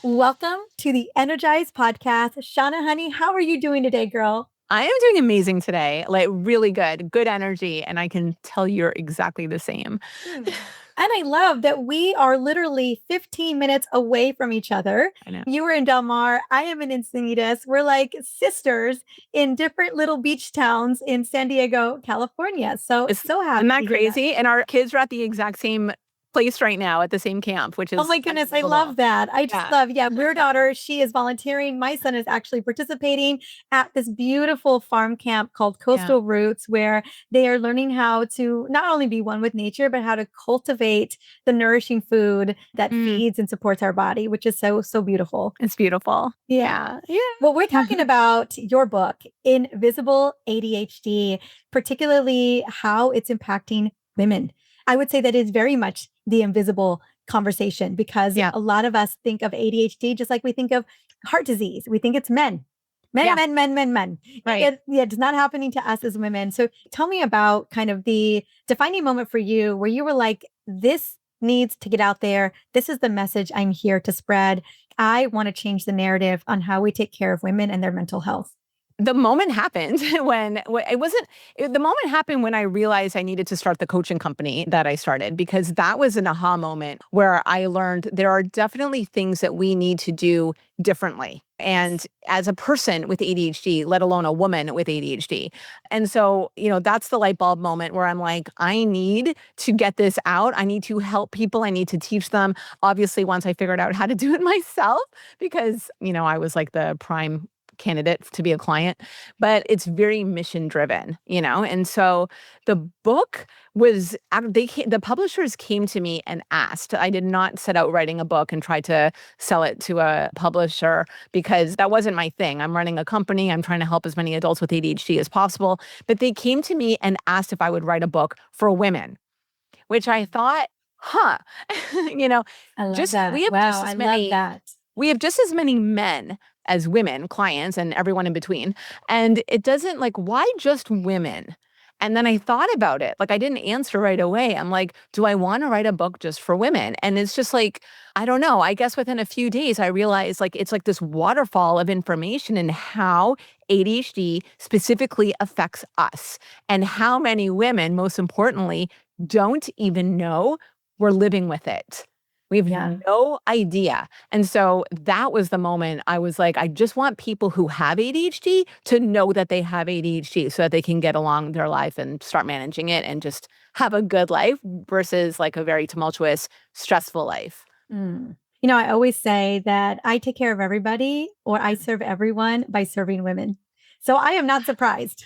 Welcome to the Energized podcast. Shanna, honey, how are you doing today, girl? I am doing amazing today, like really good energy. And I can tell you're exactly the same. And I love that we are literally 15 minutes away from each other. I know. You are in Del Mar. I am in Encinitas. We're like sisters in different little beach towns in San Diego, California. So happy. Isn't that crazy? And our kids are at the exact same place right now at the same camp, which is oh my goodness, I love that. I just love, your daughter, she is volunteering. My son is actually participating at this beautiful farm camp called Coastal Roots, where they are learning how to not only be one with nature, but how to cultivate the nourishing food that feeds and supports our body, which is so beautiful. It's beautiful. Yeah. Well, we're talking about your book, Invisible ADHD, particularly how it's impacting women. I would say that is very much the invisible conversation because a lot of us think of ADHD just like we think of heart disease. We think it's men. Men. Right. It's not happening to us as women. So tell me about kind of the defining moment for you where you were like, this needs to get out there. This is the message I'm here to spread. I want to change the narrative on how we take care of women and their mental health. The moment happened the moment happened when I realized I needed to start the coaching company that I started, because that was an aha moment where I learned there are definitely things that we need to do differently. And as a person with ADHD, let alone a woman with ADHD. And so, that's the light bulb moment where I'm like, I need to get this out. I need to help people. I need to teach them. Obviously, once I figured out how to do it myself, because, I was like the prime candidate to be a client, but it's very mission driven, and so the book was, the publishers came to me and asked. I did not set out writing a book and try to sell it to a publisher because that wasn't my thing. I'm running a company. I'm trying to help as many adults with ADHD as possible. But they came to me and asked if I would write a book for women, which I thought, I love that. Love that. We have just as many men as women clients and everyone in between. And it doesn't, why just women? And then I thought about it. I didn't answer right away. I'm like, do I want to write a book just for women? And it's just I don't know. I guess within a few days, I realized it's like this waterfall of information in how ADHD specifically affects us and how many women, most importantly, don't even know we're living with it. We have no idea. And so that was the moment I was like, I just want people who have ADHD to know that they have ADHD so that they can get along their life and start managing it and just have a good life versus a very tumultuous, stressful life. I always say that I take care of everybody or I serve everyone by serving women. So I am not surprised.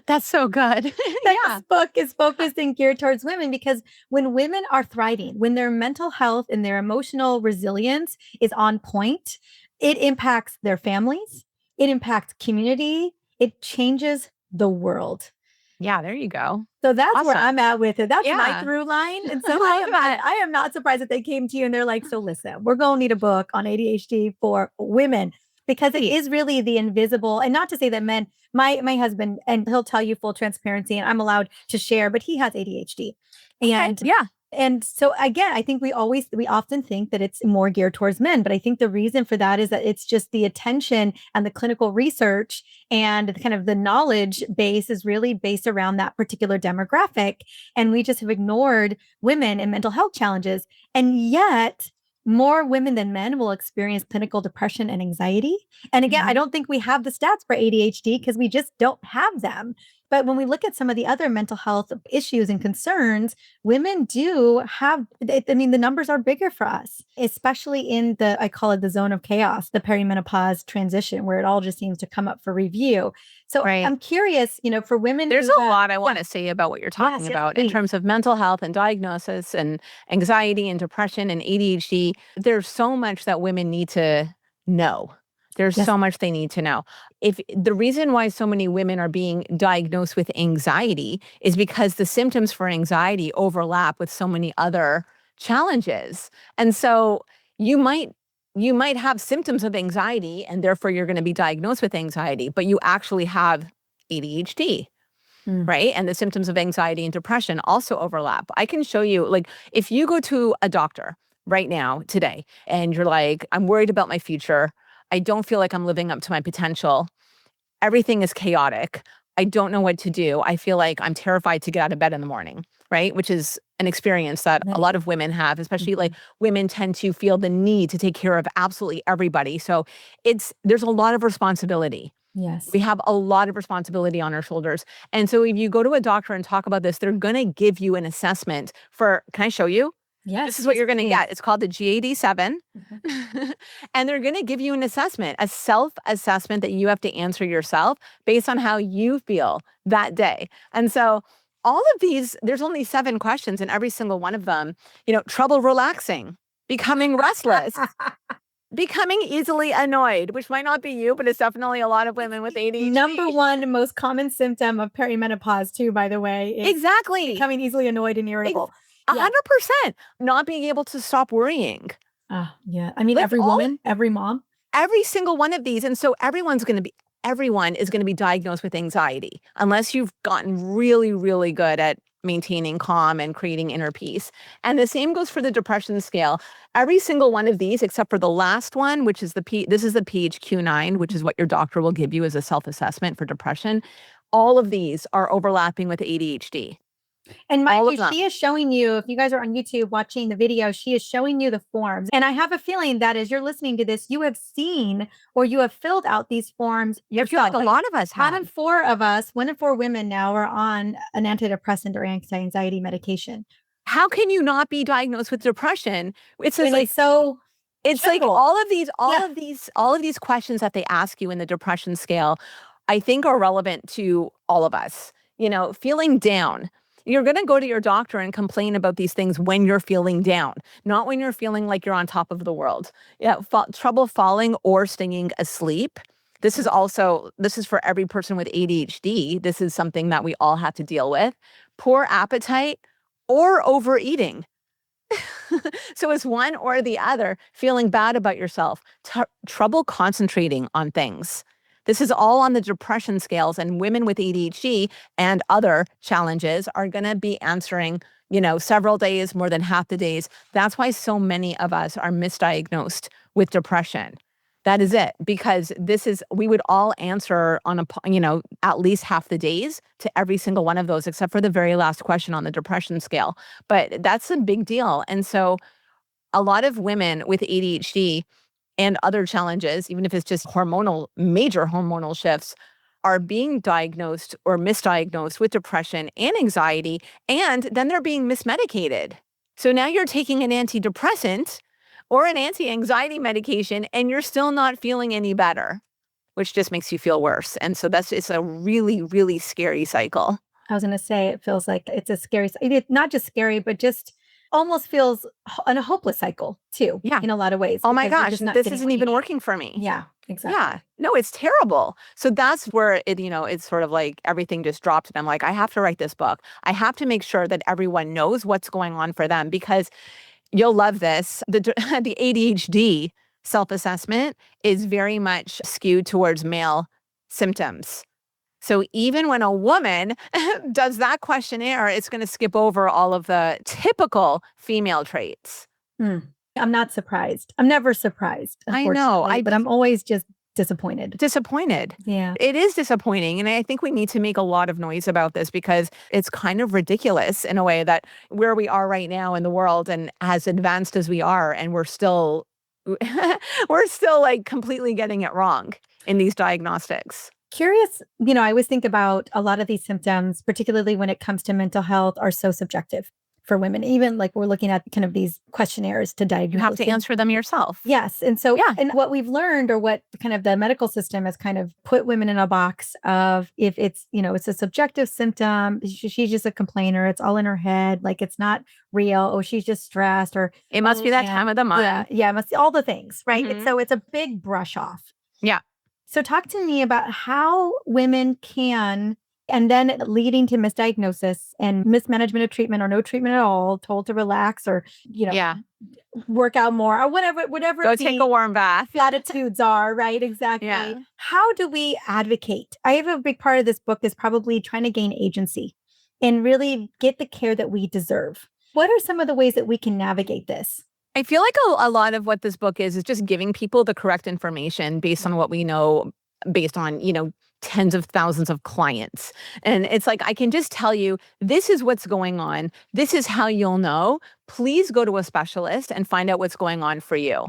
That's so good. This book is focused and geared towards women because when women are thriving, when their mental health and their emotional resilience is on point, it impacts their families, it impacts community, it changes the world. Yeah, there you go. So that's where I'm at with it. That's my through line. And so I am not surprised that they came to you and they're like, so listen, we're going to need a book on ADHD for women. Because it is really the invisible, and not to say that men, my husband, and he'll tell you full transparency, and I'm allowed to share, but he has ADHD. And and so again, I think we often think that it's more geared towards men, but I think the reason for that is that it's just the attention and the clinical research and kind of the knowledge base is really based around that particular demographic. And we just have ignored women and mental health challenges. And yet more women than men will experience clinical depression and anxiety. And again, I don't think we have the stats for ADHD because we just don't have them. But when we look at some of the other mental health issues and concerns, women do have, the numbers are bigger for us, especially in I call it the zone of chaos, the perimenopause transition, where it all just seems to come up for review. So I'm curious, for women. There's a lot I want to say about what you're talking about in terms of mental health and diagnosis and anxiety and depression and ADHD. There's so much that women need to know. There's so much they need to know. If the reason why so many women are being diagnosed with anxiety is because the symptoms for anxiety overlap with so many other challenges. And so you might have symptoms of anxiety and therefore you're going to be diagnosed with anxiety, but you actually have ADHD. Right? And the symptoms of anxiety and depression also overlap. I can show you, if you go to a doctor, right now, today, and you're like, I'm worried about my future. I don't feel like I'm living up to my potential. Everything is chaotic. I don't know what to do. I feel like I'm terrified to get out of bed in the morning, right? Which is an experience that a lot of women have, especially like women tend to feel the need to take care of absolutely everybody. So there's a lot of responsibility. Yes. We have a lot of responsibility on our shoulders. And so if you go to a doctor and talk about this, they're going to give you an assessment for, can I show you? Yes. This is what you're going to get. It's called the GAD-7. Mhm. And they're going to give you an assessment, a self-assessment that you have to answer yourself based on how you feel that day. And so all of these, there's only 7 questions, and every single one of them, trouble relaxing, becoming restless, becoming easily annoyed, which might not be you, but it's definitely a lot of women with ADHD. Number one most common symptom of perimenopause, too, by the way, is Exactly. becoming easily annoyed and irritable. 100%. Not being able to stop worrying. Yeah. I mean, Like every woman, every mom. Every single one of these. And so everyone is going to be diagnosed with anxiety unless you've gotten really, really good at maintaining calm and creating inner peace. And the same goes for the depression scale. Every single one of these, except for the last one, which is this is the PHQ-9, which is what your doctor will give you as a self-assessment for depression. All of these are overlapping with ADHD. And mind you, she is showing you, if you guys are on YouTube watching the video, she is showing you the forms. And I have a feeling that as you're listening to this, you have seen or you have filled out these forms. I feel like a lot of us have. 1 in 4 of us, 1 in 4 women now are on an antidepressant or anxiety medication. How can you not be diagnosed with depression? It's like so. It's like all of these questions that they ask you in the depression scale, I think are relevant to all of us. Feeling down. You're going to go to your doctor and complain about these things when you're feeling down, not when you're feeling like you're on top of the world. Yeah, trouble falling or staying asleep. This is for every person with ADHD. This is something that we all have to deal with. Poor appetite or overeating. So it's one or the other, feeling bad about yourself, trouble concentrating on things. This is all on the depression scales, and women with ADHD and other challenges are going to be answering, several days, more than half the days. That's why so many of us are misdiagnosed with depression. That is it, because we would all answer on at least half the days to every single one of those, except for the very last question on the depression scale. But that's a big deal. And so a lot of women with ADHD and other challenges, even if it's just major hormonal shifts, are being diagnosed or misdiagnosed with depression and anxiety, and then they're being mismedicated. So now you're taking an antidepressant or an anti-anxiety medication, and you're still not feeling any better, which just makes you feel worse. And so it's a really, really scary cycle. I was going to say, it feels like it's a scary, it's not just scary, but just almost feels in a hopeless cycle too. Yeah. In a lot of ways. Oh my gosh, this isn't even working for me. Yeah, exactly. Yeah. No, it's terrible. So that's where it's sort of like everything just dropped. And I'm like, I have to write this book. I have to make sure that everyone knows what's going on for them, because you'll love this. The ADHD self-assessment is very much skewed towards male symptoms. So even when a woman does that questionnaire, it's going to skip over all of the typical female traits. I'm not surprised. I'm never surprised. I know. But I'm always just disappointed. Yeah. It is disappointing. And I think we need to make a lot of noise about this, because it's kind of ridiculous in a way that where we are right now in the world, and as advanced as we are, and we're still like completely getting it wrong in these diagnostics. Curious, I always think about a lot of these symptoms, particularly when it comes to mental health, are so subjective for women. Even like we're looking at kind of these questionnaires to diagnose. You have to answer them yourself. Yes. And so, and what we've learned, or what kind of the medical system has kind of put women in a box of, if it's, it's a subjective symptom, she's just a complainer, it's all in her head, like it's not real, or she's just stressed, or it must be that time of the month. Yeah, it must be all the things, right? Mm-hmm. So it's a big brush off. Yeah. So talk to me about how women can, and then leading to misdiagnosis and mismanagement of treatment, or no treatment at all, told to relax, or, work out more, or whatever go take a warm bath platitudes are, right? Exactly. Yeah. How do we advocate? I have a big part of this book is probably trying to gain agency and really get the care that we deserve. What are some of the ways that we can navigate this? I feel like a lot of what this book is just giving people the correct information based on what we know, based on, tens of thousands of clients. And it's like, I can just tell you, this is what's going on. This is how you'll know. Please go to a specialist and find out what's going on for you.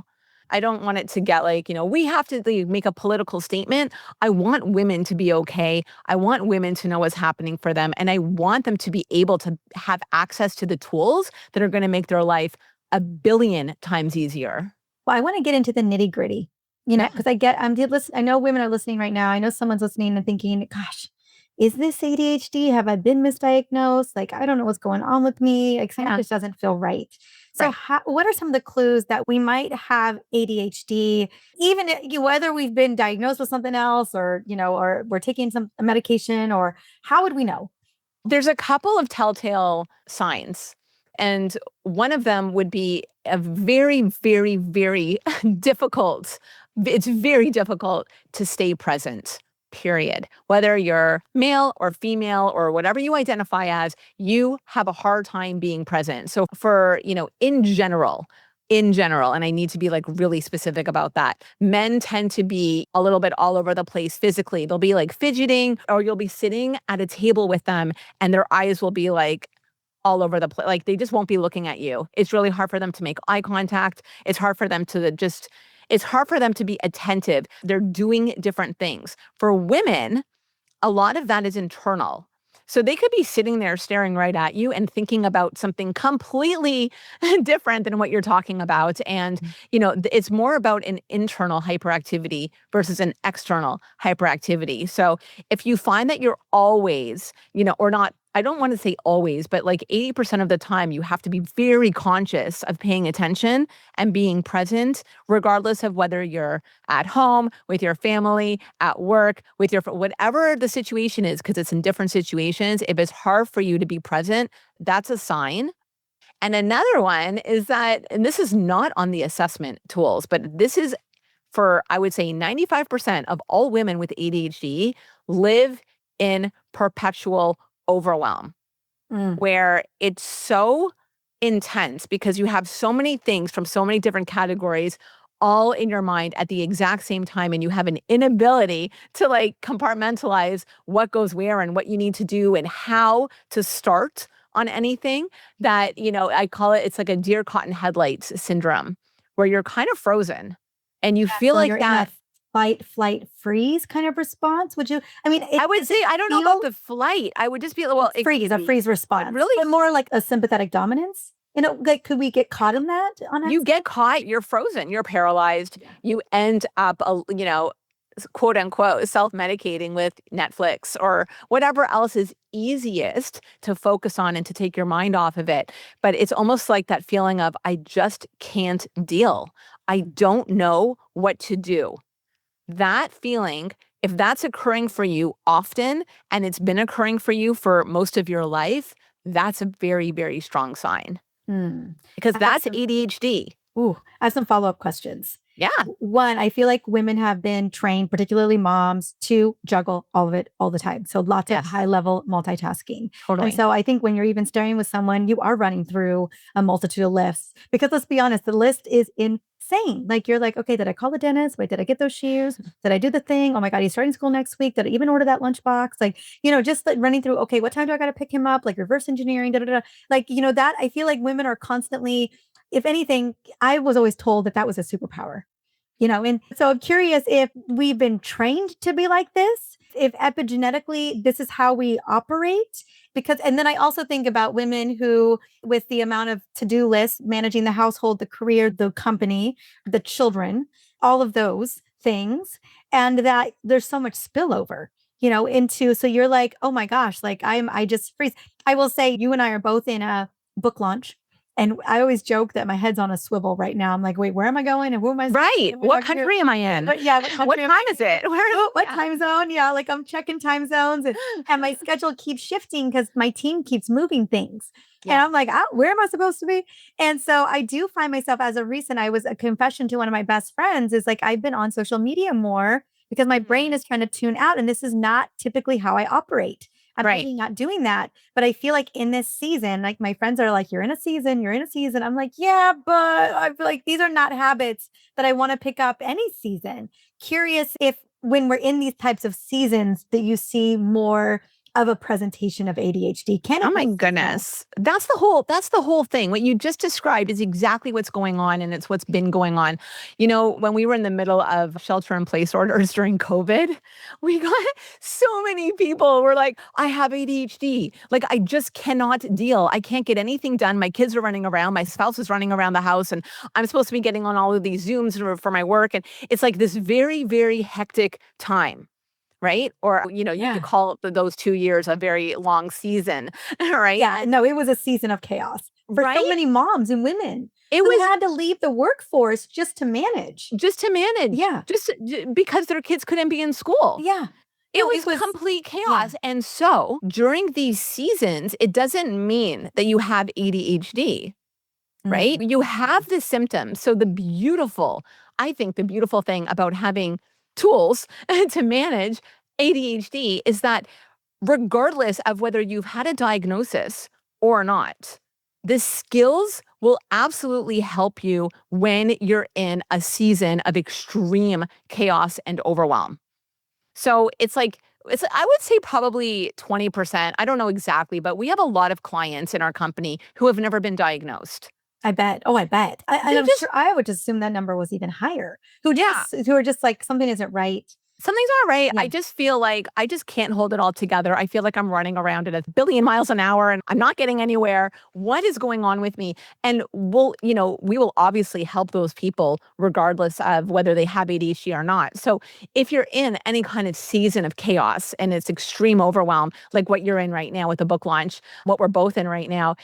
I don't want it to get like, we have to make a political statement. I want women to be okay. I want women to know what's happening for them. And I want them to be able to have access to the tools that are going to make their life a billion times easier. Well, I want to get into the nitty gritty, because I know women are listening right now. I know someone's listening and thinking, gosh, is this ADHD? Have I been misdiagnosed? Like, I don't know what's going on with me. Like, something just doesn't feel right. So what are some of the clues that we might have ADHD, even whether we've been diagnosed with something else or we're taking some medication, or how would we know? There's a couple of telltale signs. And one of them would be a very, very, very difficult. It's very difficult to stay present, period. Whether you're male or female or whatever you identify as, you have a hard time being present. So for, in general, and I need to be like really specific about that, men tend to be a little bit all over the place physically. They'll be like fidgeting, or you'll be sitting at a table with them and their eyes will be like all over the place. Like they just won't be looking at you. It's really hard for them to make eye contact. It's hard for them to be attentive. They're doing different things. For women, a lot of that is internal. So they could be sitting there staring right at you and thinking about something completely different than what you're talking about. And, it's more about an internal hyperactivity versus an external hyperactivity. So if you find that you're always, or not, I don't want to say always, but like 80% of the time, you have to be very conscious of paying attention and being present, regardless of whether you're at home, with your family, at work, with whatever the situation is, because it's in different situations. If it's hard for you to be present, that's a sign. And another one is that, and this is not on the assessment tools, but this is for, I would say 95% of all women with ADHD live in perpetual overwhelm, where it's so intense because you have so many things from so many different categories all in your mind at the exact same time, and you have an inability to like compartmentalize what goes where and what you need to do and how to start on anything, that I call it's like a deer caught in headlights syndrome, where you're kind of frozen and you feel like that fight, flight, freeze kind of response. Would you? I mean, I would say I don't know about the flight. I would just be a freeze response. Really, but more like a sympathetic dominance. Like, could we get caught in that? You get caught. You're frozen. You're paralyzed. Yeah. You end up, quote unquote, self-medicating with Netflix or whatever else is easiest to focus on and to take your mind off of it. But it's almost like that feeling of, I just can't deal. I don't know what to do. That feeling, if that's occurring for you often, and it's been occurring for you for most of your life, that's a very, very strong sign. Because that's ADHD. I have some follow-up questions. Yeah. One, I feel like women have been trained, particularly moms, to juggle all of it all the time. So lots of high-level multitasking. Totally. And so I think when you're even staring with someone, you are running through a multitude of lists. Because let's be honest, the list is insane. Like, you're like, okay, did I call the dentist? Wait, did I get those shoes? Did I do the thing? Oh my God, he's starting school next week. Did I even order that lunchbox? Like, just like running through, okay, what time do I got to pick him up? Like reverse engineering, da, da, da. Like, that I feel like women are constantly, if anything, I was always told that was a superpower, and so I'm curious if we've been trained to be like this, if epigenetically this is how we operate. And then I also think about women who, with the amount of to-do lists, managing the household, the career, the company, the children, all of those things, and that there's so much spillover, into, so you're like, oh my gosh, like I just freeze. I will say, you and I are both in a book launch. And I always joke that my head's on a swivel right now. I'm like, wait, where am I going? And who am I? Right. What country am I in? But yeah. What time is it? What time zone? Yeah. Like, I'm checking time zones, and my schedule keeps shifting because my team keeps moving things. Yeah. And I'm like, where am I supposed to be? And so I do find myself, as of recent, I was a confession to one of my best friends is like, I've been on social media more because my brain is trying to tune out. And this is not typically how I operate. I'm Right. really not doing that. But I feel like in this season, like my friends are like, you're in a season, you're in a season. I'm like, yeah, but I feel like these are not habits that I want to pick up any season. Curious if when we're in these types of seasons that you see more of a presentation of ADHD. Can Oh it my be seasonal? goodness. That's the whole thing. What you just described is exactly what's going on, and it's what's been going on. You know, when we were in the middle of shelter in place orders during COVID, we got so many people were like, I have ADHD. Like, I just cannot deal. I can't get anything done. My kids are running around. My spouse is running around the house, and I'm supposed to be getting on all of these Zooms for my work. And it's like this very, very hectic time. Right? Or, you could Yeah. call those 2 years a very long season, right? Yeah, no, it was a season of chaos for so Right? many moms and women It who was had to leave the workforce just to manage. just to manage, Yeah. because their kids couldn't be in school. Yeah. It No, was it was complete yeah. chaos. And so during these seasons, it doesn't mean that you have ADHD, right? Mm. You have the symptoms. So I think the beautiful thing about having tools to manage ADHD is that regardless of whether you've had a diagnosis or not, the skills will absolutely help you when you're in a season of extreme chaos and overwhelm. So I would say probably 20%. I don't know exactly, but we have a lot of clients in our company who have never been diagnosed. I bet. Oh, I bet. And They're I'm just sure I would assume that number was even higher. Yeah. Who are just like something isn't right. Something's not right. Yeah. I just feel like I just can't hold it all together. I feel like I'm running around at a billion miles an hour and I'm not getting anywhere. What is going on with me? And we will obviously help those people regardless of whether they have ADHD or not. So if you're in any kind of season of chaos and it's extreme overwhelm, like what you're in right now with the book launch, what we're both in right now,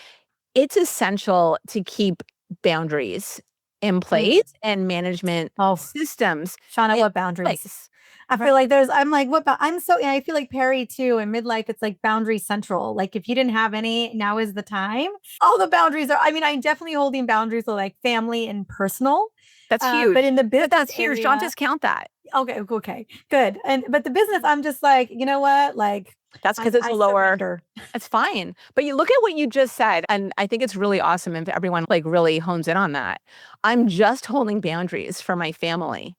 it's essential to keep boundaries in Mm. place and management Oh, systems Shauna, in what boundaries? place. I feel like I'm like, I'm so, and I feel like Perry too in midlife, it's like boundary central. Like if you didn't have any, now is the time. All the boundaries are, I mean, I'm definitely holding boundaries of like family and personal. That's But huge. in the business That's huge. Don't area, discount that. okay, good. But the business, I'm just like, you know what? Like That's because it's I lower. surrender. It's fine. But you look at what you just said, and I think it's really awesome if everyone like really hones in on that. I'm just holding boundaries for my family.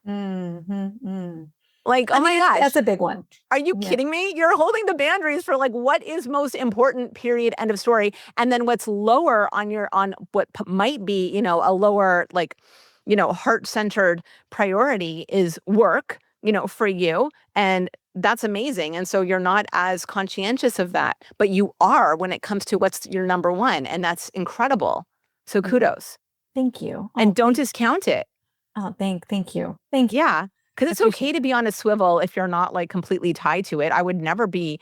Mm. Like, I oh my mean, gosh, that's a big one. are you Yeah. kidding me? You're holding the boundaries for like what is most important, period, end of story. And then what's lower on what might be, a lower, like, heart-centered priority is work, for you. And that's amazing. And so you're not as conscientious of that, but you are when it comes to what's your number one. And that's incredible. So Mm. kudos. Thank you. And don't discount it. Thank you. Thank you. Yeah, because I it's appreciate okay to be on a swivel if you're not, like, completely tied to it. I would never be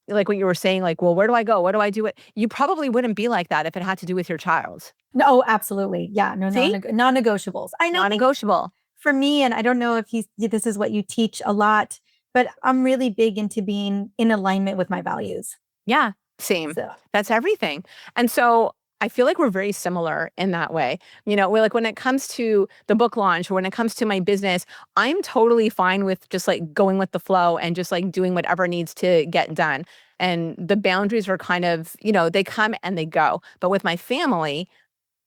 like what you were saying, like, "Well, where do I go? What do I do it?" You probably wouldn't be like that if it had to do with your child. No, oh, absolutely. Yeah, no, See? non-negotiables. I know Non-negotiable. for me, and I don't know if this is what you teach a lot, but I'm really big into being in alignment with my values. Yeah, same. So, That's everything. And so I feel like we're very similar in that way. We're like when it comes to the book launch or when it comes to my business, I'm totally fine with just like going with the flow and just like doing whatever needs to get done. And the boundaries are kind of, they come and they go. But with my family,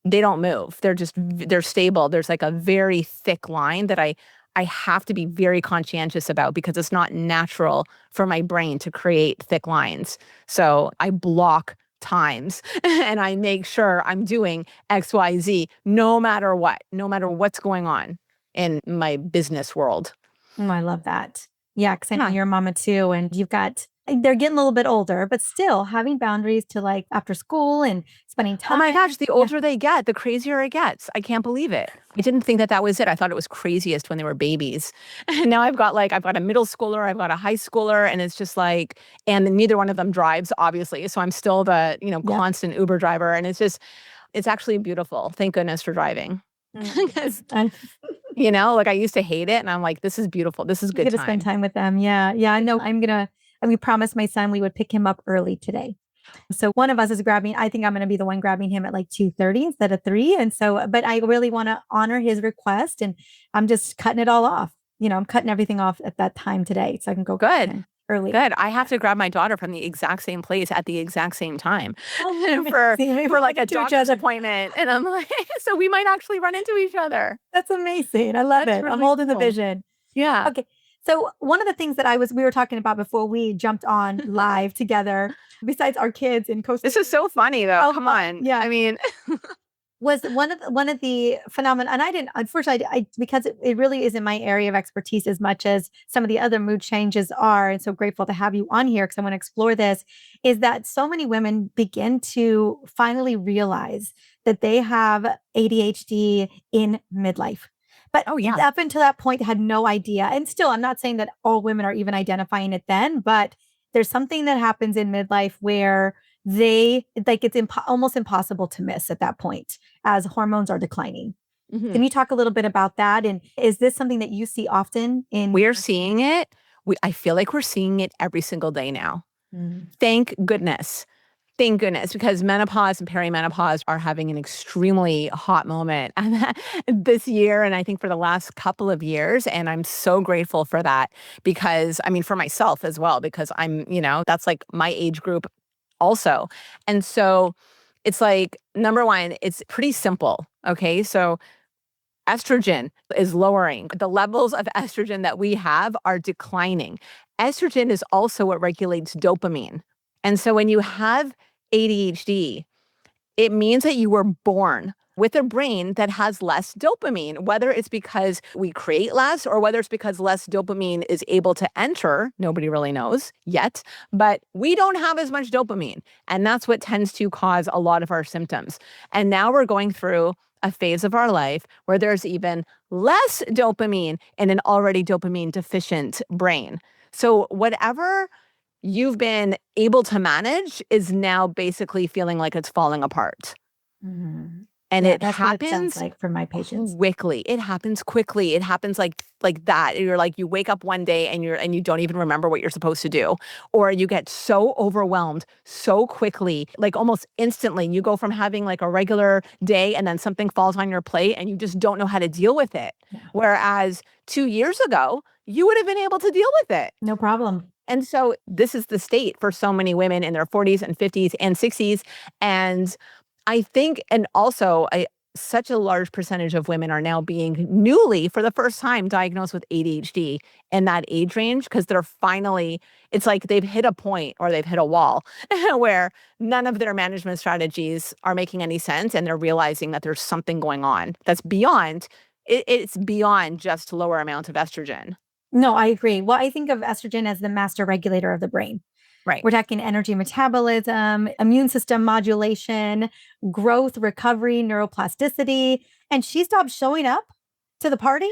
they don't move. They're stable. There's like a very thick line that I have to be very conscientious about because it's not natural for my brain to create thick lines. So I block times and I make sure I'm doing XYZ no matter what, no matter what's going on in my business world. I love that. Yeah, because I know Yeah. you're a mama too, and they're getting a little bit older, but still having boundaries to like after school and spending Oh time. my gosh, the Yeah. older they get, the crazier it gets. I can't believe it. I didn't think that was it. I thought it was craziest when they were babies. And now I've got a middle schooler, I've got a high schooler, and it's just like, and neither one of them drives, obviously. So I'm still the, Yeah. constant Uber driver. And it's actually beautiful. Thank goodness for driving. Because, And like I used to hate it. And I'm like, this is beautiful. This is you good get to spend time. time with them. Yeah. Yeah. I know we promised my son we would pick him up early today. So one of us is I think I'm going to be the one grabbing him at like 2:30 instead of 3. And so, but I really want to honor his request and I'm just cutting it all off. I'm cutting everything off at that time today so I can go. Good. early. Good. I have to grab my daughter from the exact same place at the exact same time Oh, for maybe for like run a into each doctor's other. appointment. And I'm like, so we might actually run into each other. That's amazing. I love That's it. I'm really holding the cool. vision. Yeah. Okay. So one of the things that we were talking about before we jumped on live together, besides our kids in Costa This is so funny though. Oh, Come on. yeah. I mean, Was one of the phenomena, and I didn't, unfortunately, because it really isn't my area of expertise as much as some of the other mood changes are, and so grateful to have you on here because I want to explore this, is that so many women begin to finally realize that they have ADHD in midlife. But oh yeah. up until that point, had no idea. And still, I'm not saying that all women are even identifying it then, but there's something that happens in midlife where they like it's almost impossible to miss at that point as hormones are declining. Mhm. Can you talk a little bit about that? And is this something that you see often in We're seeing it. I feel like we're seeing it every single day now. Mm. Thank goodness. Thank goodness, because menopause and perimenopause are having an extremely hot moment this year, and I think for the last couple of years. And I'm so grateful for that because, I mean, for myself as well, because that's like my age group also. And so it's like, number one, it's pretty simple. Okay. So estrogen is lowering. The levels of estrogen that we have are declining. Estrogen is also what regulates dopamine. And so when you have ADHD, it means that you were born with a brain that has less dopamine, whether it's because we create less or whether it's because less dopamine is able to enter. Nobody really knows yet, but we don't have as much dopamine. And that's what tends to cause a lot of our symptoms. And now we're going through a phase of our life where there's even less dopamine in an already dopamine deficient brain. So whatever you've been able to manage is now basically feeling like it's falling apart. Mm-hmm. And Yeah, it that's what it sounds happens like for my patients. quickly. It happens quickly. It happens like that. You're like, you wake up one day and you don't even remember what you're supposed to do. Or you get so overwhelmed so quickly, like almost instantly. You go from having like a regular day and then something falls on your plate and you just don't know how to deal with it. Yeah. Whereas 2 years ago, you would have been able to deal with it. No problem. And so this is the state for so many women in their 40s and 50s and 60s. And I think, and also such a large percentage of women are now being newly, for the first time, diagnosed with ADHD in that age range because they're finally, it's like they've hit a point or they've hit a wall where none of their management strategies are making any sense. And they're realizing that there's something going on that's beyond, it's beyond just lower amount of estrogen. No, I agree. Well, I think of estrogen as the master regulator of the brain. Right. We're talking energy metabolism, immune system modulation, growth, recovery, neuroplasticity. And she stops showing up to the party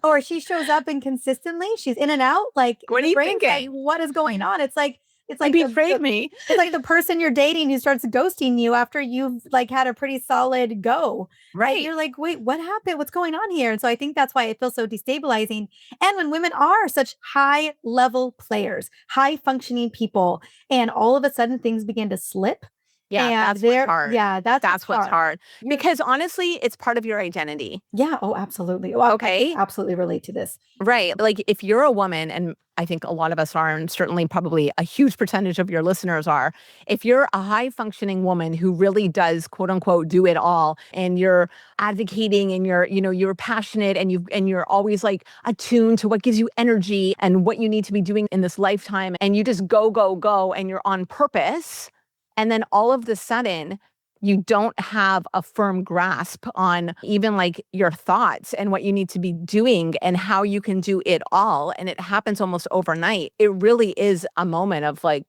or she shows up inconsistently. She's in and out. Like, What are the you brain's like, thinking? what is going on? It's like You betrayed me. it's like the person you're dating who starts ghosting you after you've like had a pretty solid go. Right. And you're like, wait, what happened? What's going on here? And so I think that's why it feels so destabilizing. And when women are such high level players, high functioning people, and all of a sudden things begin to slip. Yeah, and that's what's hard. Yeah, That's what's hard. You're- Because honestly, it's part of your identity. yeah. Oh, absolutely. Well, Okay. I absolutely relate to this. Right. Like if you're a woman, and I think a lot of us are, and certainly probably a huge percentage of your listeners are, if you're a high functioning woman who really does quote unquote do it all, and you're advocating and you're passionate and you're always like attuned to what gives you energy and what you need to be doing in this lifetime, and you just go, go, go, and you're on purpose. And then all of the sudden, you don't have a firm grasp on even like your thoughts and what you need to be doing and how you can do it all. And it happens almost overnight. It really is a moment of like,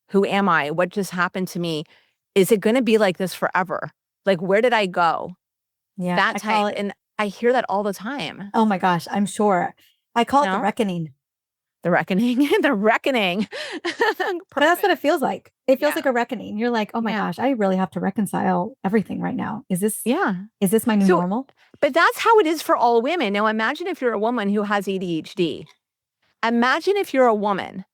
who am I? What just happened to me? Is it going to be like this forever? Like, where did I go? Yeah. That type. And I hear that all the time. Oh my gosh, I'm sure. I call it the reckoning. The reckoning, the reckoning. But that's what it feels like. It feels like a reckoning. You're like, oh my gosh, I really have to reconcile everything right now. Is this my new normal? But that's how it is for all women. Now imagine if you're a woman who has ADHD. Imagine if you're a woman,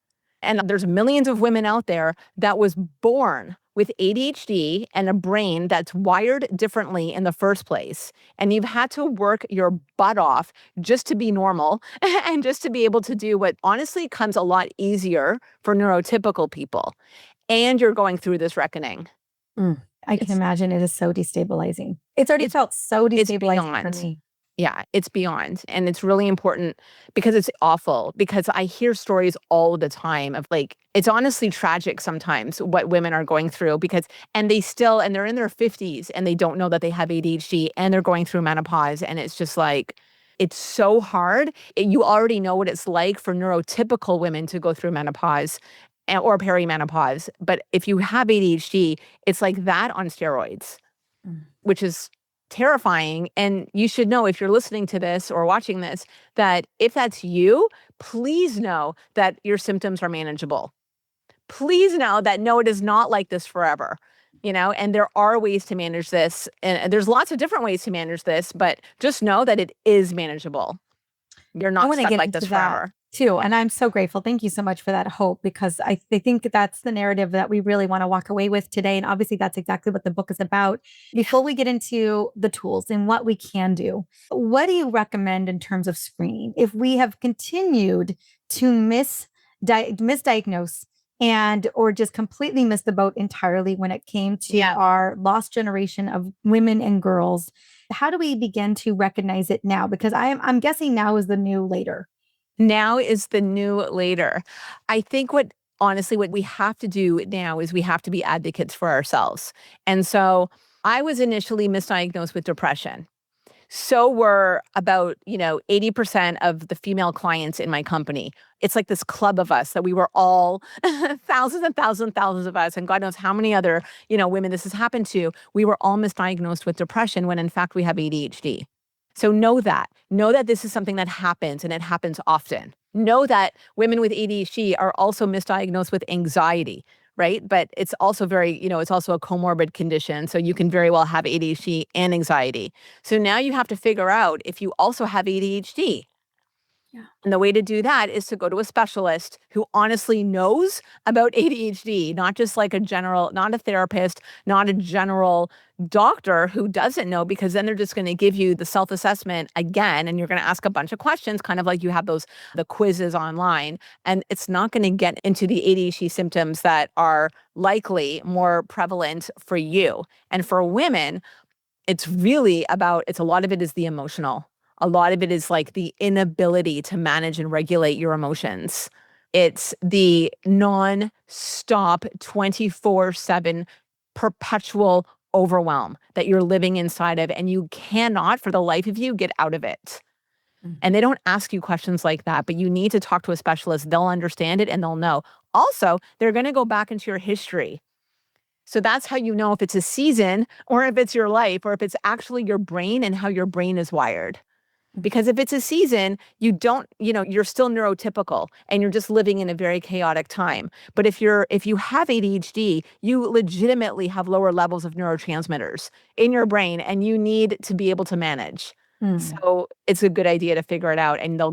and there's millions of women out there that was born with ADHD and a brain that's wired differently in the first place, and you've had to work your butt off just to be normal and just to be able to do what honestly comes a lot easier for neurotypical people, and you're going through this reckoning. I can It's imagine it is so destabilizing. It's already it's felt so it's destabilizing for beyond. me. Yeah, it's beyond. And it's really important because it's awful, because I hear stories all the time of like, it's honestly tragic sometimes what women are going through because, and they're in their 50s and they don't know that they have ADHD and they're going through menopause. And it's just like, it's so hard. You already know what it's like for neurotypical women to go through menopause or perimenopause. But if you have ADHD, it's like that on steroids, Mm. which is terrifying. And you should know, if you're listening to this or watching this, that if that's you, please know that your symptoms are manageable. Please know that no, it is not like this forever. And there are ways to manage this. And there's lots of different ways to manage this, but just know that it is manageable. You're I not want to stuck get like this into that forever. too. And I'm so grateful. Thank you so much for that hope because I think that's the narrative that we really want to walk away with today. And obviously, that's exactly what the book is about. Before we get into the tools and what we can do, what do you recommend in terms of screening if we have continued to misdiagnose and or just completely miss the boat entirely when it came to our lost generation of women and girls? How do we begin to recognize it now? Because I'm guessing now is the new later. Now is the new later. I think honestly, what we have to do now is we have to be advocates for ourselves. And so I was initially misdiagnosed with depression. So were about, 80% of the female clients in my company. It's like this club of us that we were all thousands and thousands and thousands of us. And God knows how many other, women this has happened to. We were all misdiagnosed with depression when in fact we have ADHD. So know that this is something that happens and it happens often. Know that women with ADHD are also misdiagnosed with anxiety, right? But it's also it's also a comorbid condition. So you can very well have ADHD and anxiety. So now you have to figure out if you also have ADHD. Yeah. And the way to do that is to go to a specialist who honestly knows about ADHD, not just like not a therapist, not a general doctor who doesn't know, because then they're just going to give you the self-assessment again, and you're going to ask a bunch of questions, kind of like you have the quizzes online, and it's not going to get into the ADHD symptoms that are likely more prevalent for you. And for women, it's a lot of it is the emotional. A lot of it is like the inability to manage and regulate your emotions. It's the non-stop 24/7 perpetual overwhelm that you're living inside of, and you cannot for the life of you get out of it. And they don't ask you questions like that, but you need to talk to a specialist. They'll understand it and they'll know. Also, they're going to go back into your history. So that's how you know if it's a season or if it's your life or if it's actually your brain and how your brain is wired. Because if it's a season, you're still neurotypical and you're just living in a very chaotic time. But if you have ADHD, you legitimately have lower levels of neurotransmitters in your brain and you need to be able to manage. So it's a good idea to figure it out, and they'll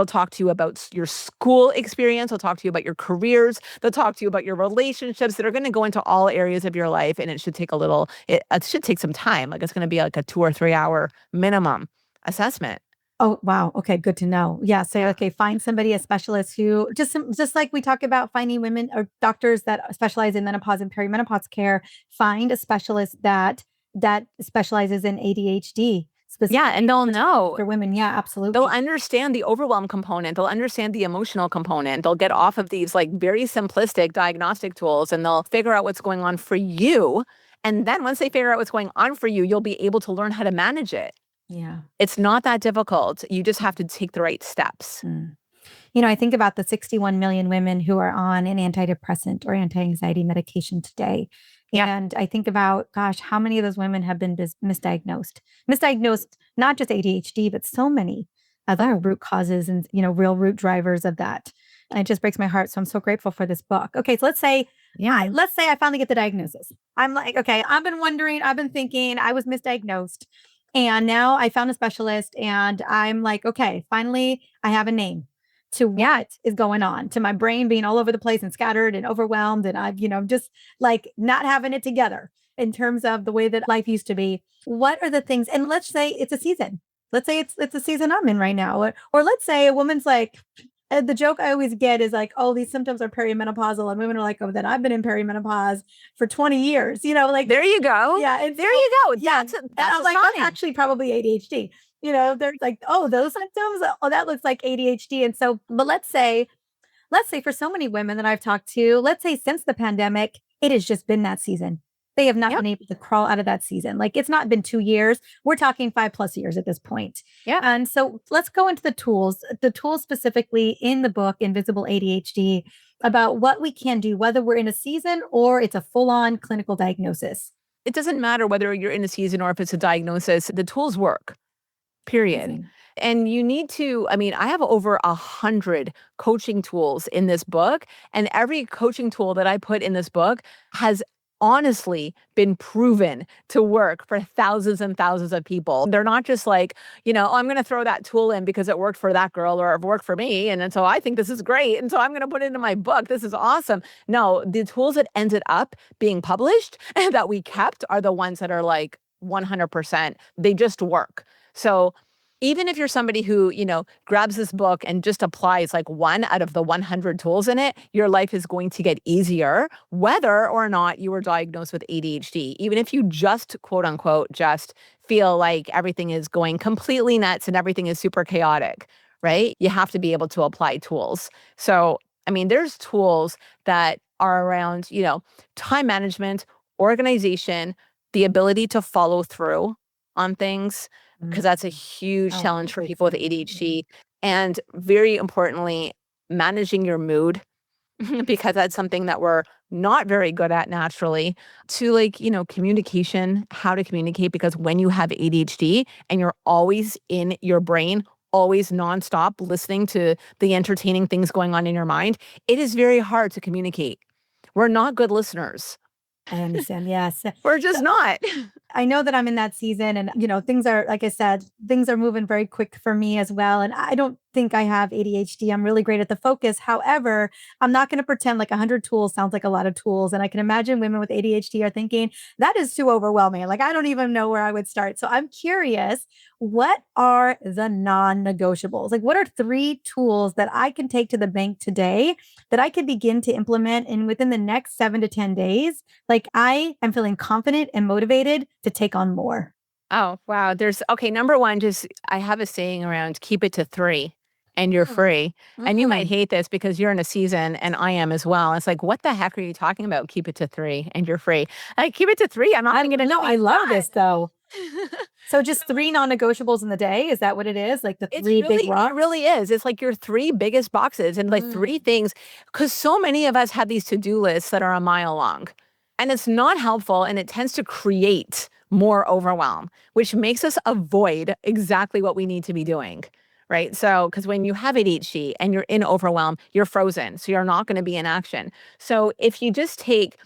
talk to you about your school experience. They'll talk to you about your careers. They'll talk to you about your relationships that are going to go into all areas of your life. And it should take it should take some time. Like it's going to be like a 2 or 3 hour minimum assessment. Oh, wow. Okay, good to know. Yeah, say okay, find somebody, a specialist who just like we talk about finding women or doctors that specialize in menopause and perimenopause care, find a specialist that specializes in ADHD Yeah, and specifically they'll know. for women. Yeah, absolutely. They'll understand the overwhelm component. They'll understand the emotional component. They'll get off of these like very simplistic diagnostic tools and they'll figure out what's going on for you. And then once they figure out what's going on for you, you'll be able to learn how to manage it. Yeah. It's not that difficult. You just have to take the right steps. I think about the 61 million women who are on an antidepressant or anti-anxiety medication today. Yeah. And I think about, gosh, how many of those women have been misdiagnosed? Misdiagnosed, not just ADHD, but so many other root causes and, real root drivers of that. And it just breaks my heart. So I'm so grateful for this book. Okay, so let's say I finally get the diagnosis. I'm like, okay, I've been thinking I was misdiagnosed. And now I found a specialist and I'm like, okay, finally I have a name. to what is going on, to my brain being all over the place and scattered and overwhelmed. And I've, just like not having it together in terms of the way that life used to be. What are the things? And let's say it's a season. Let's say it's a season I'm in right now. Or let's say a woman's like, the joke I always get is like, oh, these symptoms are perimenopausal. And women are like, oh, then I've been in perimenopause for 20 years, like, there you go. Yeah. And there you go. Yeah. That's And I was like, sign. that's actually probably ADHD. They're like, oh, those symptoms, oh, that looks like ADHD. And so, but let's say for so many women that I've talked to, let's say since the pandemic, it has just been that season. They have not been able to crawl out of that season. Like it's not been 2 years. We're talking 5+ years at this point. Yeah. And so let's go into the tools specifically in the book, Invisible ADHD, about what we can do, whether we're in a season or it's a full-on clinical diagnosis. It doesn't matter whether you're in a season or if it's a diagnosis, the tools work, period. Amazing. And you need to, I have over 100 coaching tools in this book, and every coaching tool that I put in this book has honestly been proven to work for thousands and thousands of people. They're not just like, oh, I'm going to throw that tool in because it worked for that girl or it worked for me. And so I think this is great. And so I'm going to put it into my book. This is awesome. No, the tools that ended up being published and that we kept are the ones that are like 100%. They just work. So even if you're somebody who, grabs this book and just applies like one out of the 100 tools in it, your life is going to get easier, whether or not you were diagnosed with ADHD. Even if you just, quote unquote, just feel like everything is going completely nuts and everything is super chaotic, right? You have to be able to apply tools. So, there's tools that are around, time management, organization, the ability to follow through on things, because that's a huge challenge for people with ADHD. And very importantly, managing your mood, because that's something that we're not very good at naturally, to communication, how to communicate, because when you have ADHD and you're always in your brain, always nonstop listening to the entertaining things going on in your mind, it is very hard to communicate. We're not good listeners. I understand. Yes. We're just not. I know that I'm in that season and, things are, like I said, things are moving very quick for me as well. And I don't think I have ADHD. I'm really great at the focus. However, I'm not going to pretend like 100 tools sounds like a lot of tools. And I can imagine women with ADHD are thinking that is too overwhelming. Like, I don't even know where I would start. So I'm curious, what are the non-negotiables? Like, what are 3 tools that I can take to the bank today that I could begin to implement and within the next 7 to 10 days? Like, I am feeling confident and motivated to take on more. Oh, wow. Number one, I have a saying around keep it to 3 and you're free. And you might hate this because you're in a season and I am as well. It's like, what the heck are you talking about? Keep it to 3 and you're free. Like, keep it to 3. I'm not going to get No, I love this though. So just 3 non-negotiables in the day. Is that what it is? Like the 3 big rocks? It really is. It's like your 3 biggest boxes and like 3 things. Because so many of us have these to-do lists that are a mile long. And it's not helpful, and it tends to create more overwhelm, which makes us avoid exactly what we need to be doing, right? So, because when you have ADHD and you're in overwhelm, you're frozen. So you're not going to be in action. So if you just take,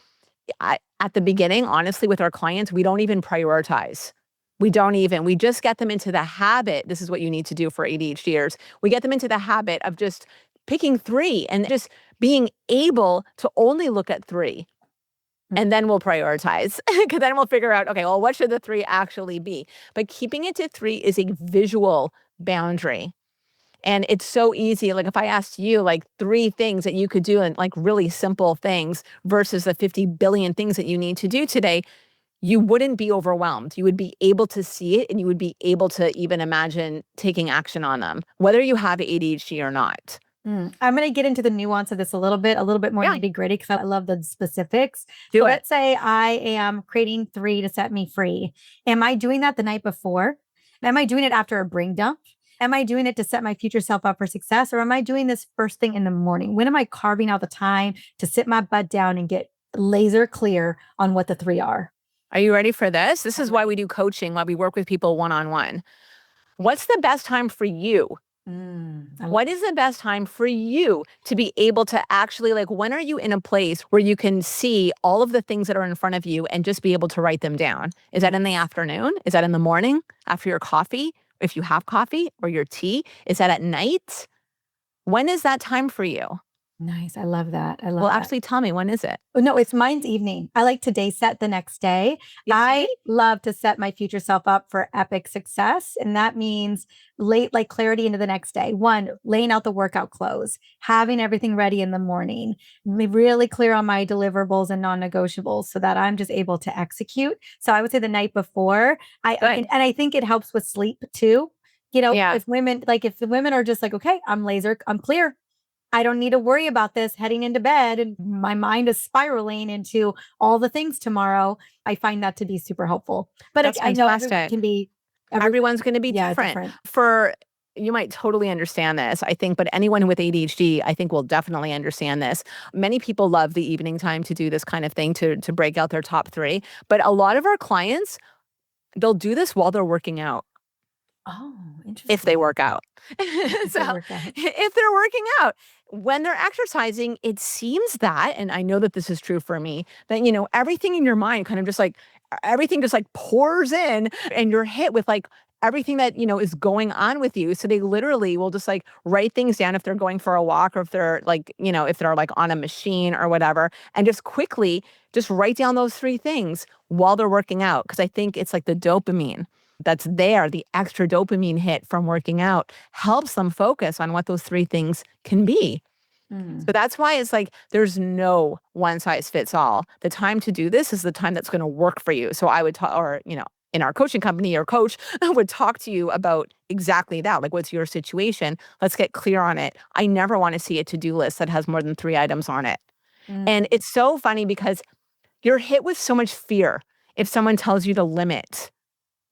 at the beginning, honestly, with our clients, we don't even prioritize. We just get them into the habit. This is what you need to do for ADHDers. We get them into the habit of just picking 3 and just being able to only look at 3. And then we'll prioritize, because then we'll figure out, okay, well, what should the 3 actually be? But keeping it to 3 is a visual boundary. And it's so easy. Like if I asked you like 3 things that you could do and like really simple things versus the 50 billion things that you need to do today, you wouldn't be overwhelmed. You would be able to see it and you would be able to even imagine taking action on them, whether you have ADHD or not. I'm going to get into the nuance of this a little bit more nitty gritty because I love the specifics. Let's say I am creating 3 to set me free. Am I doing that the night before? Am I doing it after a brain dump? Am I doing it to set my future self up for success? Or am I doing this first thing in the morning? When am I carving out the time to sit my butt down and get laser clear on what the 3 are? Are you ready for this? This is why we do coaching, why we work with people one-on-one. What's the best time for you? What is the best time for you to be able to actually, like, when are you in a place where you can see all of the things that are in front of you and just be able to write them down? Is that in the afternoon? Is that in the morning after your coffee? If you have coffee or your tea? Is that at night? When is that time for you? Nice. I love that. I love Well, that. actually tell me, when is it? Oh, no, it's mine's evening. I like to day set the next day. You I see? love to set my future self up for epic success. And that means late, like clarity into the next day. One, laying out the workout clothes, having everything ready in the morning, be really clear on my deliverables and non-negotiables so that I'm just able to execute. So I would say the night before, Good. and I think it helps with sleep too. Yeah. If women, like if the women are just like, okay, I'm clear. I don't need to worry about this heading into bed and my mind is spiraling into all the things tomorrow. I find that to be super helpful. But That's I know everyone fantastic. can be Everyone's going to be yeah, different. different. You might totally understand this, I think, but anyone with ADHD, I think, will definitely understand this. Many people love the evening time to do this kind of thing to break out their top 3, but a lot of our clients, they'll do this while they're working out. Oh, If they interesting. work out. If So, they work out. if they're working out, when they're exercising, it seems that, and I know that this is true for me, that, everything in your mind kind of just like everything just like pours in and you're hit with like everything that, is going on with you. So they literally will just like write things down if they're going for a walk or if they're like, if they're like on a machine or whatever, and just quickly just write down those 3 things while they're working out. Cause I think it's like the dopamine that's there, the extra dopamine hit from working out helps them focus on what those 3 things can be. Mm, So that's why it's like there's no one size fits all. The time to do this is the time that's going to work for you. So I would talk, or, in our coaching company, your coach would talk to you about exactly that. Like, what's your situation? Let's get clear on it. I never want to see a to-do list that has more than 3 items on it. mm, And it's so funny because you're hit with so much fear if someone tells you to limit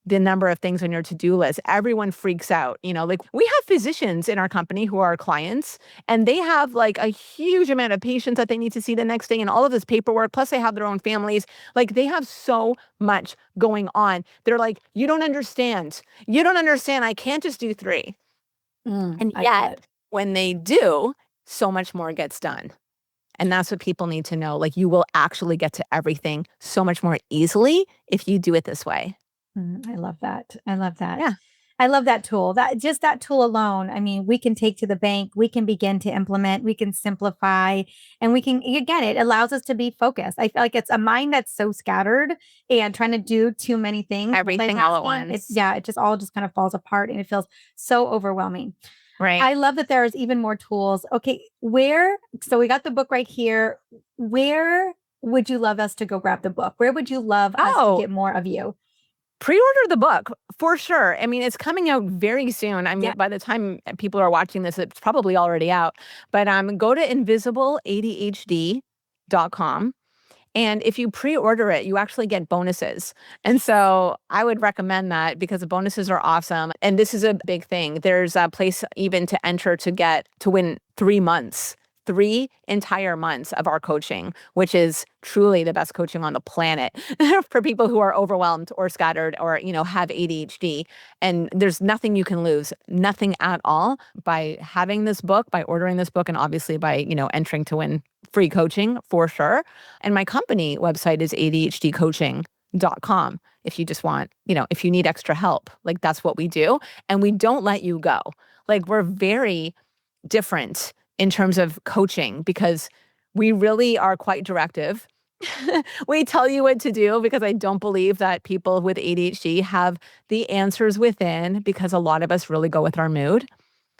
the number of things on your to-do list. Everyone freaks out. Like, we have physicians in our company who are our clients, and they have like a huge amount of patients that they need to see the next day and all of this paperwork. Plus they have their own families. Like, they have so much going on. They're like, you don't understand. You don't understand. I can't just do 3. And I yet bet. when they do, so much more gets done. And that's what people need to know. Like, you will actually get to everything so much more easily if you do it this way. I love that. I love that. Yeah. I love that tool. That tool alone, I mean, we can take to the bank, we can begin to implement, we can simplify, and again, it allows us to be focused. I feel like it's a mind that's so scattered and trying to do too many things, Everything all at multitasking. once. It just all just kind of falls apart and it feels so overwhelming. Right. I love that there's even more tools. Okay, so we got the book right here. Where would you love us to go grab the book? Where would you love us to Oh, get more of you? pre-order the book for sure. I mean, it's coming out very soon. I mean, Yeah. by the time people are watching this, it's probably already out. But go to invisibleadhd.com. And if you pre-order it, you actually get bonuses. And so I would recommend that because the bonuses are awesome. And this is a big thing. There's a place even to enter to win 3 months. 3 entire months of our coaching, which is truly the best coaching on the planet for people who are overwhelmed or scattered or, have ADHD. And there's nothing you can lose, nothing at all by having this book, by ordering this book, and obviously by, entering to win free coaching for sure. And my company website is adhdcoaching.com. If you just want, if you need extra help, like that's what we do. And we don't let you go. Like, we're very different in terms of coaching because we really are quite directive. We tell you what to do because I don't believe that people with ADHD have the answers within, because a lot of us really go with our mood.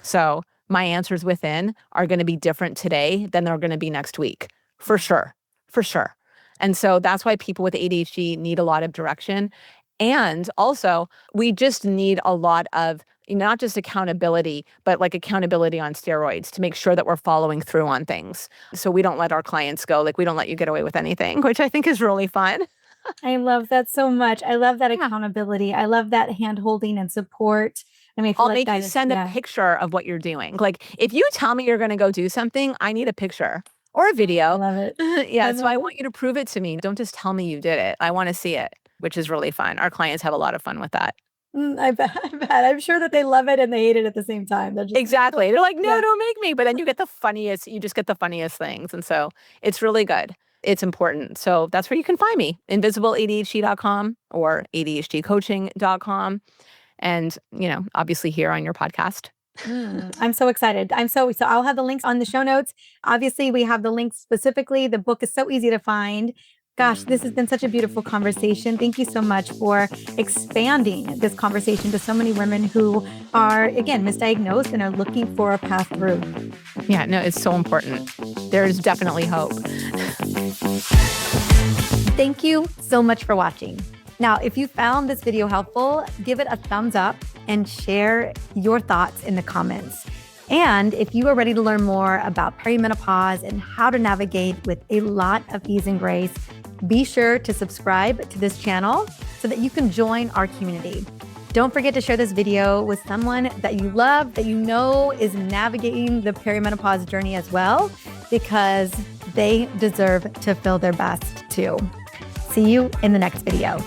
So my answers within are going to be different today than they're going to be next week, for sure, for sure. And so that's why people with ADHD need a lot of direction. And also, we just need a lot of not just accountability, but like accountability on steroids to make sure that we're following through on things. So we don't let our clients go. Like, we don't let you get away with anything, which I think is really fun. I love that so much. I love that Yeah. accountability. I love that hand holding and support. I mean, I feel I'll like make that you is, send a yeah. picture of what you're doing. Like, if you tell me you're going to go do something, I need a picture or a I video. love it. I Yeah. So love I it. want you to prove it to me. Don't just tell me you did it. I want to see it, which is really fun. Our clients have a lot of fun with that. I bet. I bet. I'm sure that they love it and they hate it at the same time. They're just, Exactly. They're like, no, yeah. don't make me. But then you just get the funniest things. And so it's really good. It's important. So that's where you can find me, invisibleadhd.com or adhdcoaching.com. And, obviously here on your podcast. I'm so excited. So I'll have the links on the show notes. Obviously, we have the links specifically. The book is so easy to find. Gosh, this has been such a beautiful conversation. Thank you so much for expanding this conversation to so many women who are, again, misdiagnosed and are looking for a path through. Yeah, no, it's so important. There's definitely hope. Thank you so much for watching. Now, if you found this video helpful, give it a thumbs up and share your thoughts in the comments. And if you are ready to learn more about perimenopause and how to navigate with a lot of ease and grace, be sure to subscribe to this channel so that you can join our community. Don't forget to share this video with someone that you love, that you know is navigating the perimenopause journey as well, because they deserve to feel their best too. See you in the next video.